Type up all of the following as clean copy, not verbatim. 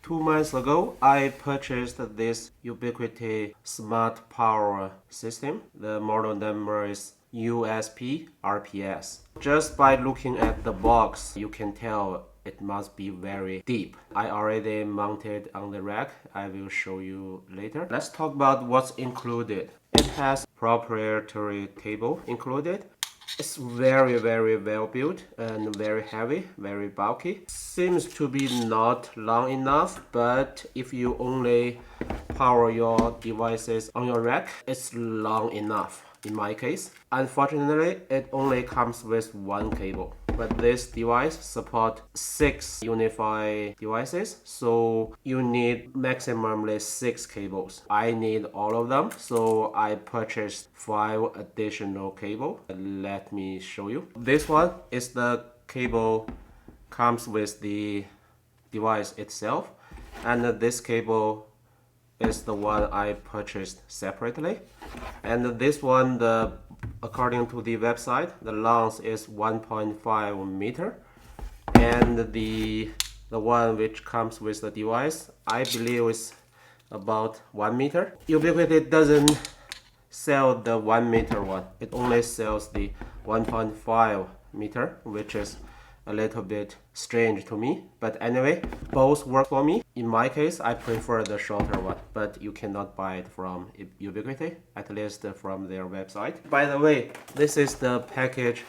2 months ago, I purchased this Ubiquiti Smart Power System. The model number is USP-RPS. Just by looking at the box, you can tell it must be very deep. I already mounted on the rack. I will show you later. Let's talk about what's included. It has proprietary cable included. It's very well built and very heavy, very bulky. Seems to be not long enough, but if you only power your devices on your rack, it's long enough in my case. Unfortunately, it only comes with one cable. But this device supports 6 UniFi devices, so you need maximally 6 cables. I need all of them, so I purchased 5 additional cables. Let me show you. This one is the cable comes with the device itself, and this cable is the one I purchased separately. And this one, according to the website, the length is 1.5 meter, and the one which comes with the device, I believe is about 1 meter. Ubiquiti doesn't sell the 1 meter one. It only sells the 1.5 meter, which is a little bit strange to me, but anyway, both work for me. In my case, I prefer the shorter one, but you cannot buy it from Ubiquiti, at least from their website. By the way, this is the package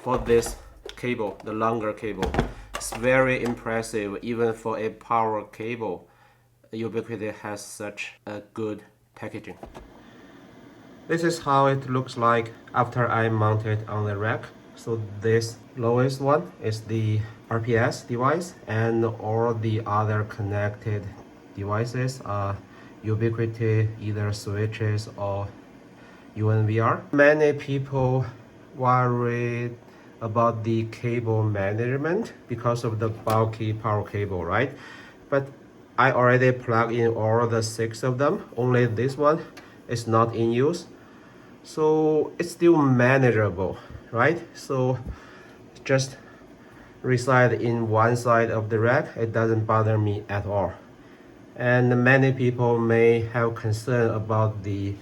for this cable, the longer cable. It's very impressive, even for a power cable. Ubiquiti has such a good packaging. This is how it looks like after I mount it on the rack. So this lowest one is the RPS device, and all the other connected devices are Ubiquiti, either switches or UNVR. Many people worry about the cable management because of the bulky power cable, right? But I already plugged in all the 6 of them. Only this one is not in use, so it's still manageable, right? So just reside in one side of the rack. It doesn't bother me at all. And many people may have concern about the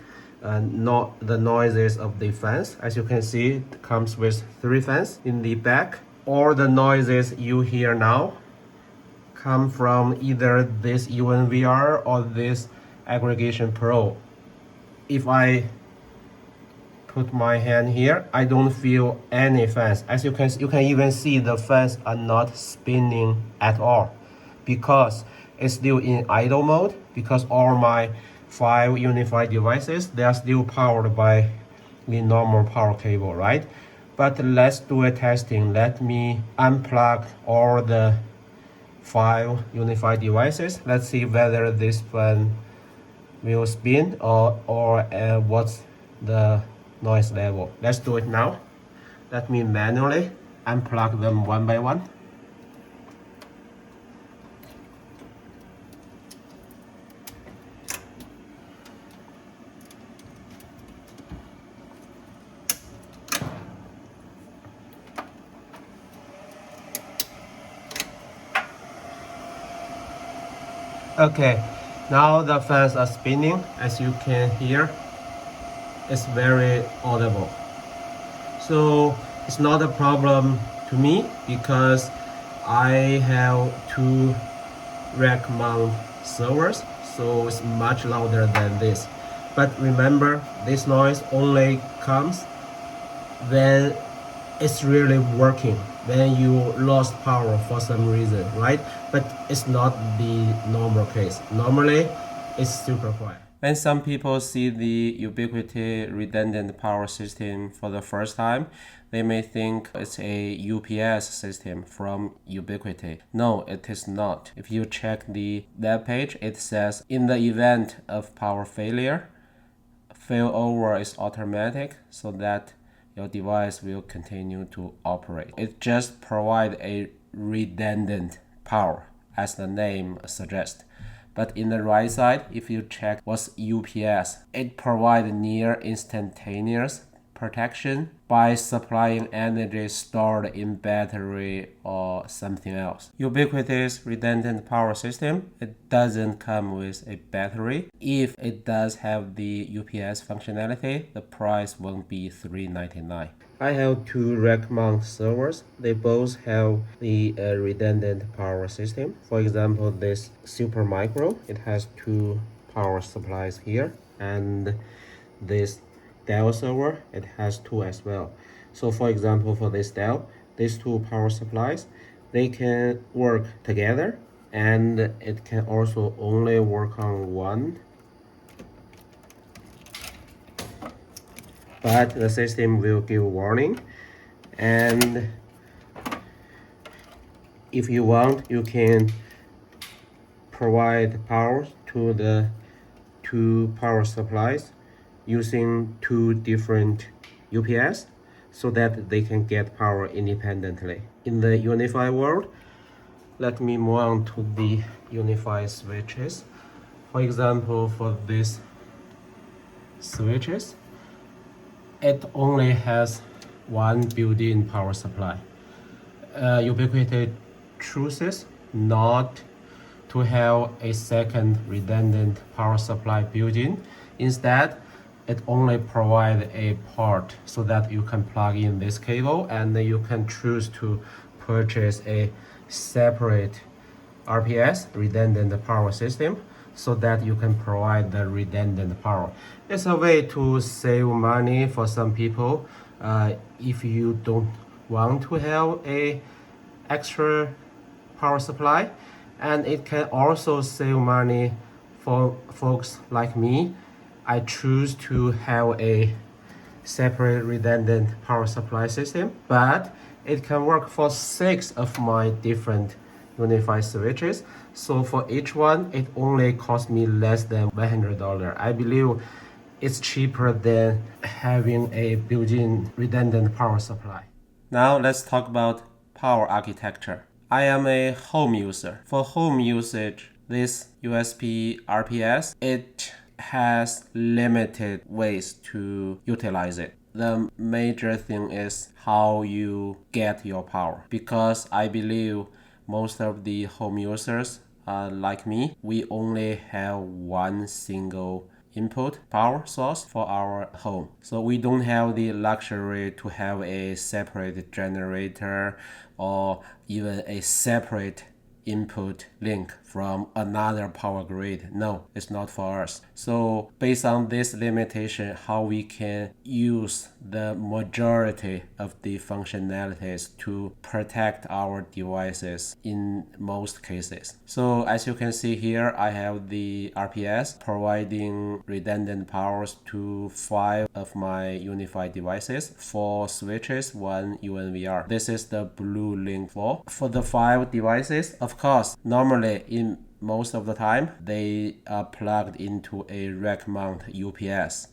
noises of the fans. As you can see, it comes with 3 fans in the back. All the noises you hear now come from either this UNVR or this Aggregation Pro. If I put my hand here, I don't feel any fans. As you can even see the fans are not spinning at all because it's still in idle mode, because all my 5 UniFi devices, they are still powered by the normal power cable, right? But let's do a testing. Let me unplug all the 5 UniFi devices. Let's see whether this fan will spin or what's the noise level. Let's do it now. Let me manually unplug them one by one. Okay, now the fans are spinning. As you can hear, it's very audible. So it's not a problem to me because I have 2 rack mount servers, so it's much louder than this. But remember, this noise only comes when it's really working, when you lost power for some reason, right? But it's not the normal case. Normally, it's super quiet. When some people see the Ubiquiti redundant power system for the first time, they may think it's a UPS system from Ubiquiti. No, it is not. If you check the web page, it says in the event of power failure, failover is automatic so that your device will continue to operate. It just provides a redundant power, as the name suggests. But in the right side, if you check what's UPS, it provides near instantaneous protection by supplying energy stored in battery or something else. Ubiquiti's redundant power system, it doesn't come with a battery. If it does have the UPS functionality, the price won't be $399. I have two rack mount servers. They both have the redundant power system. For example, this Supermicro, it has two power supplies here, and this Dell server, it has two as well. So for example, for this Dell, these two power supplies, they can work together, and it can also only work on one, but the system will give warning. And if you want, you can provide power to the two power supplies using two different UPS so that they can get power independently. In the UniFi world, let me move on to the UniFi switches. For example, for these switches, it only has one built-in power supply. Ubiquiti chooses not to have a second redundant power supply built in. Instead, it only provides a port so that you can plug in this cable, and you can choose to purchase a separate RPS, redundant power system, so that you can provide the redundant power. It's a way to save money for some people. If you don't want to have a extra power supply, and it can also save money for folks like me. I choose to have a separate redundant power supply system, but it can work for 6 of my different UniFi switches. So for each one, it only cost me less than $100. I believe it's cheaper than having a built-in redundant power supply. Now let's talk about power architecture. I am a home user. For home usage, this USP-RPS, it has limited ways to utilize it. The major thing is how you get your power, because I believe most of the home users, like me, we only have one single input power source for our home. So we don't have the luxury to have a separate generator or even a separate input link from another power grid. No, it's not for us. So based on this limitation, how we can use the majority of the functionalities to protect our devices in most cases. So as you can see here, I have the RPS providing redundant powers to 5 of my UniFi devices, 4 switches, 1 UNVR. This is the blue link for the 5 devices. Of course, normally in most of the time, they are plugged into a rack mount UPS.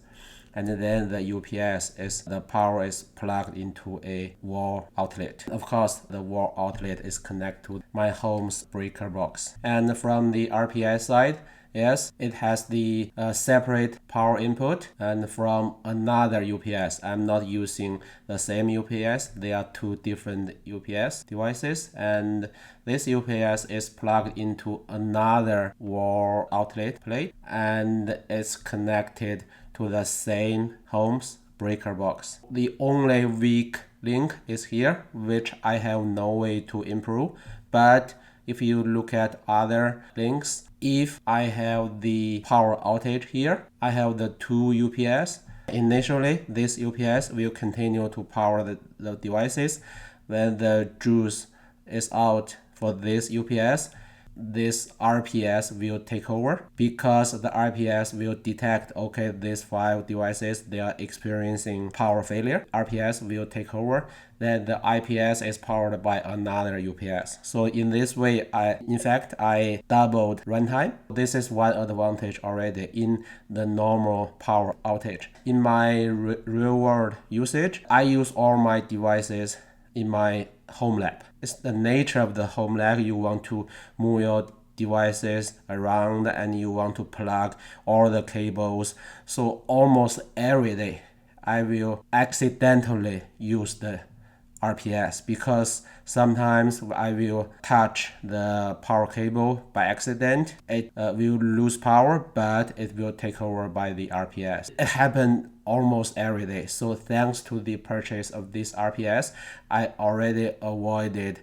And then the UPS the power is plugged into a wall outlet. Of course, the wall outlet is connected to my home's breaker box. And from the RPS side, yes, it has the separate power input, and from another UPS. I'm not using the same UPS. They are 2 different UPS devices, and this UPS is plugged into another wall outlet plate, and it's connected to the same home's breaker box. The only weak link is here, which I have no way to improve. But if you look at other links, if I have the power outage here, I have the 2 UPS. Initially, this UPS will continue to power the devices. When the juice is out for this UPS, this RPS will take over, because the RPS will detect, okay, these 5 devices, they are experiencing power failure. RPS will take over. Then the IPS is powered by another UPS. So in this way, I doubled runtime. This is one advantage already in the normal power outage. In my real world usage, I use all my devices in my home lab. It's the nature of the home lab. You want to move your devices around and you want to plug all the cables. So almost every day I will accidentally use the RPS, because sometimes I will touch the power cable by accident. It will lose power, but it will take over by the RPS. It happened almost every day. So thanks to the purchase of this RPS, I already avoided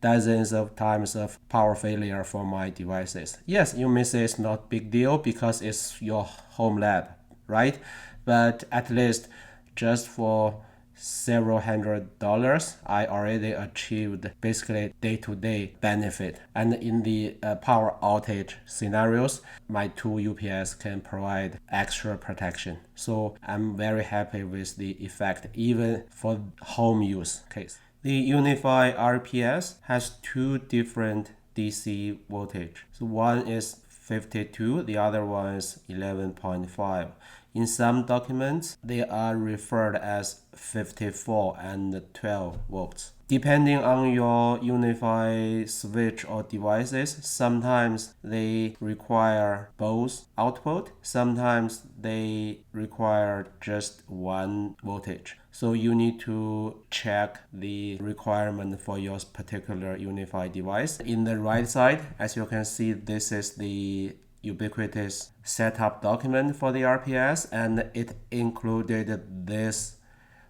dozens of times of power failure for my devices. Yes, you may say it's not big deal because it's your home lab, right? But at least just for several $100s, I already achieved basically day-to-day benefit. And in the power outage scenarios, my two UPS can provide extra protection. So I'm very happy with the effect, even for home use case. The UniFi RPS has two different DC voltage. So one is 52, the other one is 11.5. In some documents, they are referred as 54 and 12 volts. Depending on your UniFi switch or devices, sometimes they require both output, sometimes they require just one voltage. So you need to check the requirement for your particular UniFi device. In the right side, as you can see, this is the Ubiquiti's setup document for the RPS, and it included this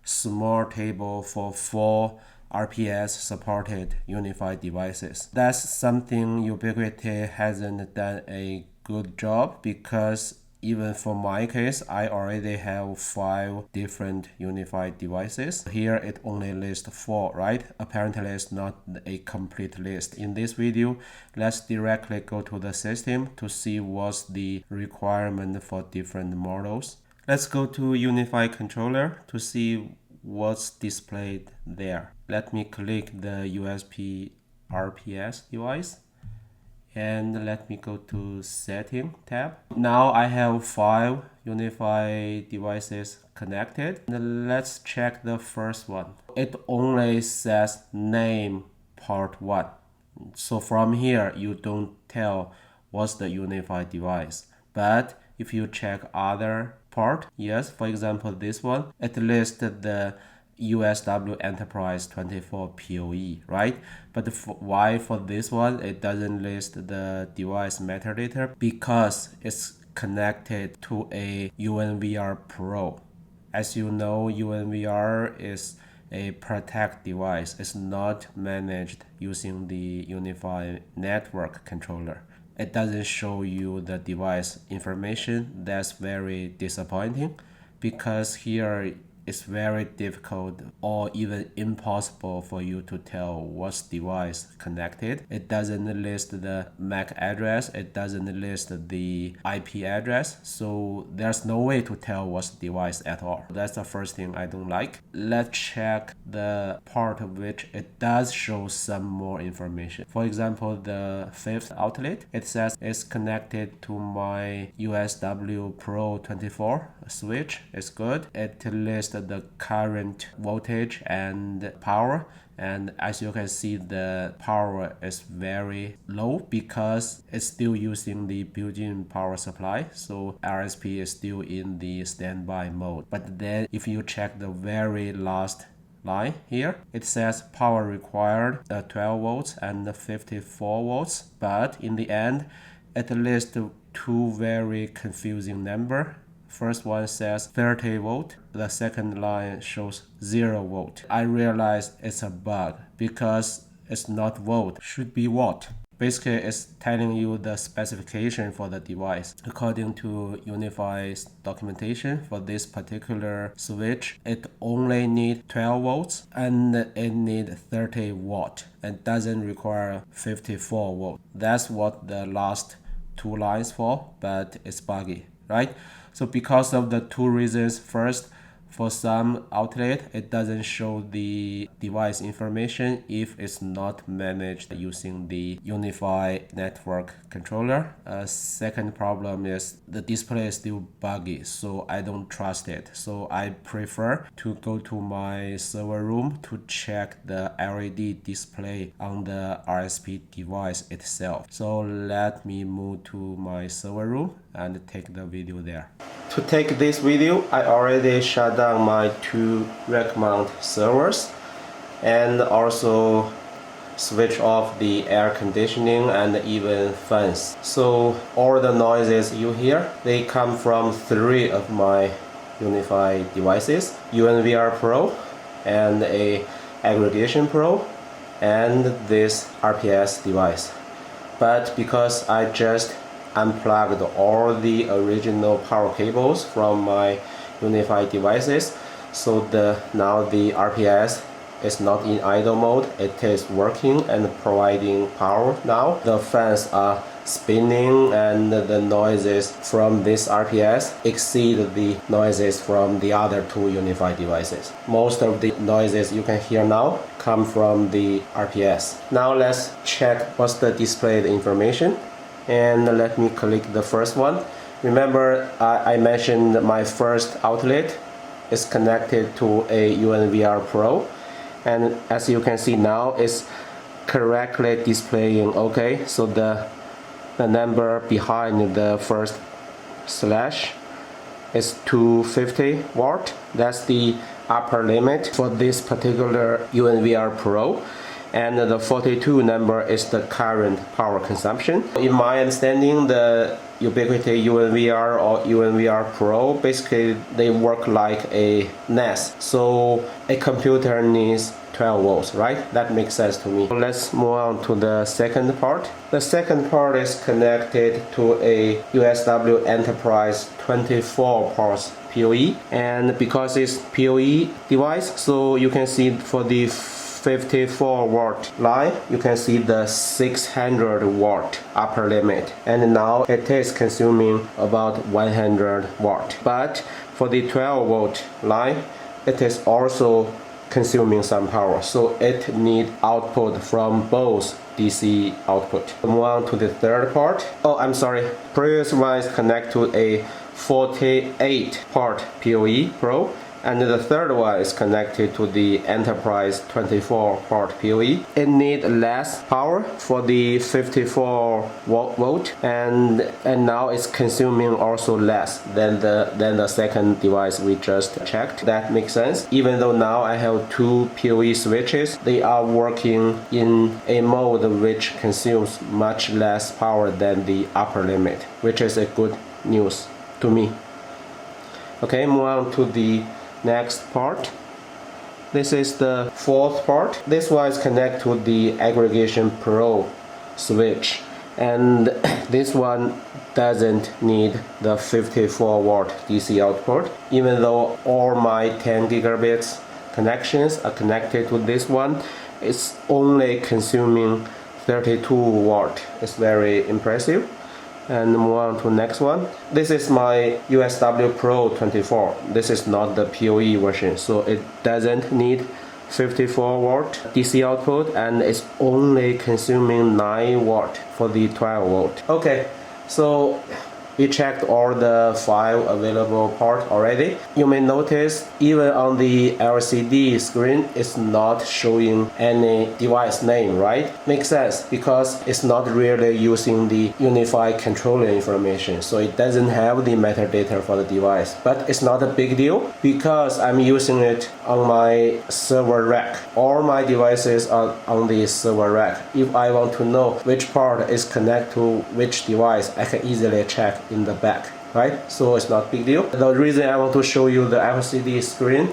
small table for 4 RPS supported UniFi devices. That's something Ubiquiti hasn't done a good job, because even for my case, I already have 5 different UniFi devices. Here it only lists 4, right? Apparently it's not a complete list. In this video, let's directly go to the system to see what's the requirement for different models. Let's go to UniFi controller to see what's displayed there. Let me click the USP-RPS device, and let me go to setting tab. Now I have 5 UniFi devices connected. And let's check the first one. It only says name part 1. So from here you don't tell what's the UniFi device. But if you check other part, yes, for example this one, it listed the USW Enterprise 24 PoE, right? But why for this one it doesn't list the device metadata? Because it's connected to a UNVR Pro. As you know, UNVR is a protect device. It's not managed using the UniFi network controller. It doesn't show you the device information. That's very disappointing, because here it's very difficult or even impossible for you to tell what's device connected. It doesn't list the MAC address, it doesn't list the IP address, so there's no way to tell what's device at all. That's the first thing I don't like. Let's check the part of which it does show some more information. For example, the 5th outlet, it says it's connected to my USW Pro 24 switch. It's good. It lists the current voltage and power, and as you can see, the power is very low because it's still using the built-in power supply, so RSP is still in the standby mode. But then if you check the very last line here, it says power required 12 volts and 54 volts, but in the end it lists 2 very confusing numbers. First one says 30 volt, the second line shows 0 volt. I realize it's a bug because it's not volt, should be watt. Basically, it's telling you the specification for the device. According to UniFi's documentation for this particular switch, it only needs 12 volts and it needs 30 watt and doesn't require 54 volt. That's what the last 2 lines for, but it's buggy, right? So because of the 2 reasons, first, for some outlet, it doesn't show the device information if it's not managed using the UniFi network controller. Second problem is the display is still buggy, so I don't trust it. So I prefer to go to my server room to check the LED display on the RSP device itself. So let me move to my server room and take the video there. To take this video, I already shut down my 2 rack mount servers and also switch off the air conditioning and even fans. So all the noises you hear, they come from 3 of my UniFi devices, UNVR Pro and a aggregation Pro and this RPS device. But because I just unplugged all the original power cables from my UniFi devices, so now the RPS is not in idle mode, it is working and providing power now. The fans are spinning and the noises from this RPS exceed the noises from the other 2 UniFi devices. Most of the noises you can hear now come from the RPS. Now let's check what's the displayed information. And let me click the first one. Remember I mentioned my first outlet is connected to a UNVR Pro, and as you can see now it's correctly displaying. Okay, so the number behind the first slash is 250 watt. That's the upper limit for this particular UNVR Pro, and the 42 number is the current power consumption. In my understanding, the Ubiquiti UNVR or UNVR Pro, basically they work like a NAS. So a computer needs 12 volts, right? That makes sense to me. Let's move on to the second part. The second part is connected to a USW Enterprise 24 ports PoE, and because it's PoE device, so you can see for the 54 watt line, you can see the 600 watt upper limit, and now it is consuming about 100 watt. But for the 12 volt line, it is also consuming some power, so it needs output from both DC output. Move on to the third part. Oh, I'm sorry. Previous one is connected to a 48 port PoE Pro, and the third one is connected to the Enterprise 24 port PoE. It needs less power for the 54 volt, and now it's consuming also less than the second device we just checked. That makes sense. Even though now I have 2 PoE switches, they are working in a mode which consumes much less power than the upper limit, which is a good news to me. Okay, move on to the next part. This is the fourth part. This one is connected to the Aggregation Pro switch, and this one doesn't need the 54 watt DC output. Even though all my 10 gigabits connections are connected to this one, it's only consuming 32 watt. It's very impressive. And move on to the next one. This is my USW Pro 24. This is not the PoE version, so it doesn't need 54 watt DC output, and it's only consuming 9 watt for the 12 volt. Okay, so we checked all the 5 available ports already. You may notice even on the LCD screen it's not showing any device name, right? Makes sense because it's not really using the UniFi controller information, so it doesn't have the metadata for the device. But it's not a big deal because I'm using it on my server rack. All my devices are on the server rack. If I want to know which port is connected to which device, I can easily check in the back, right? So it's not big deal. The reason I want to show you the LCD screen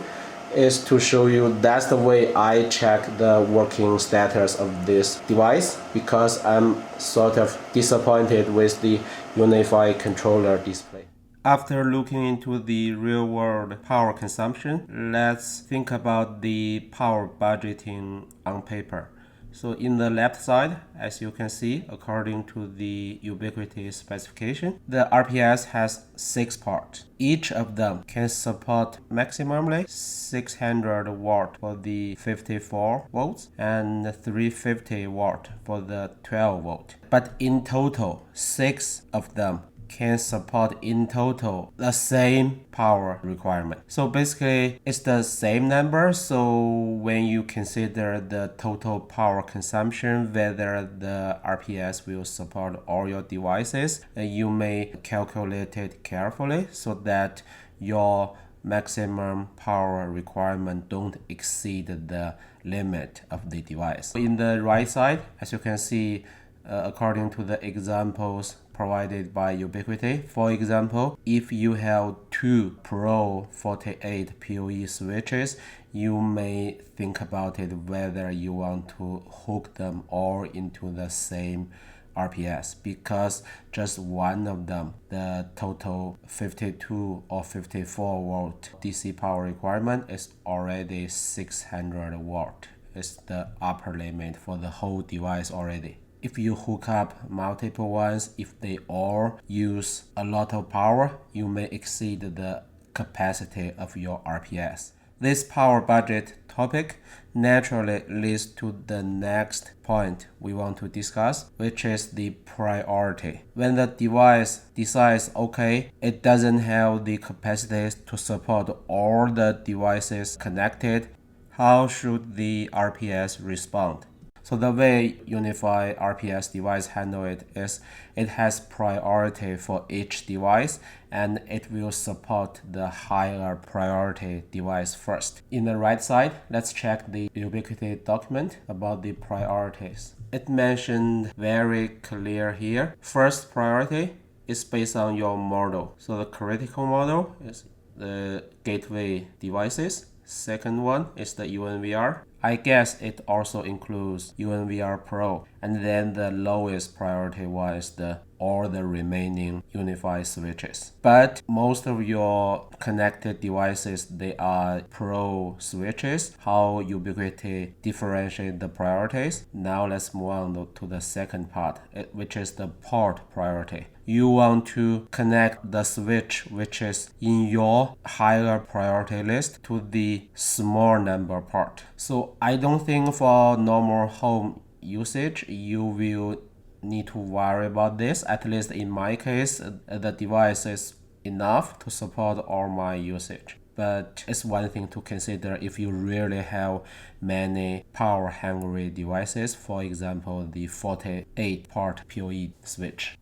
is to show you that's the way I check the working status of this device, because I'm sort of disappointed with the UniFi controller display. After looking into the real-world power consumption, let's think about the power budgeting on paper. So in the left side, as you can see, according to the Ubiquiti specification, the RPS has 6 ports. Each of them can support maximally 600 watt for the 54 volts and 350 watt for the 12 volt. But in total, 6 of them can support in total the same power requirement. So basically it's the same number. So when you consider the total power consumption, whether the RPS will support all your devices, you may calculate it carefully so that your maximum power requirement don't exceed the limit of the device. In the right side, as you can see, according to the examples provided by Ubiquiti. For example, if you have two Pro 48 PoE switches, you may think about it whether you want to hook them all into the same RPS, because just one of them, the total 52 or 54 volt DC power requirement is already 600 watt. It's the upper limit for the whole device already. If you hook up multiple ones, if they all use a lot of power, you may exceed the capacity of your RPS. This power budget topic naturally leads to the next point we want to discuss, which is the priority. When the device decides, okay, it doesn't have the capacity to support all the devices connected, how should the RPS respond? So the way UniFi-RPS device handle it is it has priority for each device, and it will support the higher priority device first. In the right side, let's check the Ubiquiti document about the priorities. It mentioned very clear here. First priority is based on your model. So the critical model is the gateway devices. Second one is the UNVR. I guess it also includes UNVR Pro. And then the lowest priority one is all the remaining UniFi switches. But most of your connected devices, they are Pro switches. How Ubiquiti differentiate the priorities? Now let's move on to the second part, which is the port priority. You want to connect the switch which is in your higher priority list to the small number port. So I don't think for normal home usage you will need to worry about this. At least in my case, the device is enough to support all my usage. But it's one thing to consider if you really have many power hungry devices, for example the 48 port PoE switch.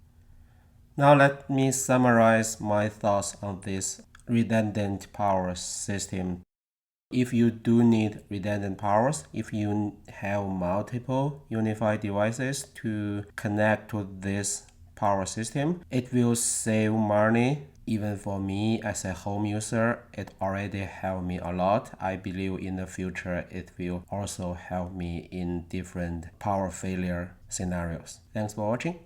Now let me summarize my thoughts on this redundant power system. If you do need redundant powers, if you have multiple UniFi devices to connect to this power system, it will save money. Even for me as a home user, it already helped me a lot. I believe in the future it will also help me in different power failure scenarios. Thanks for watching.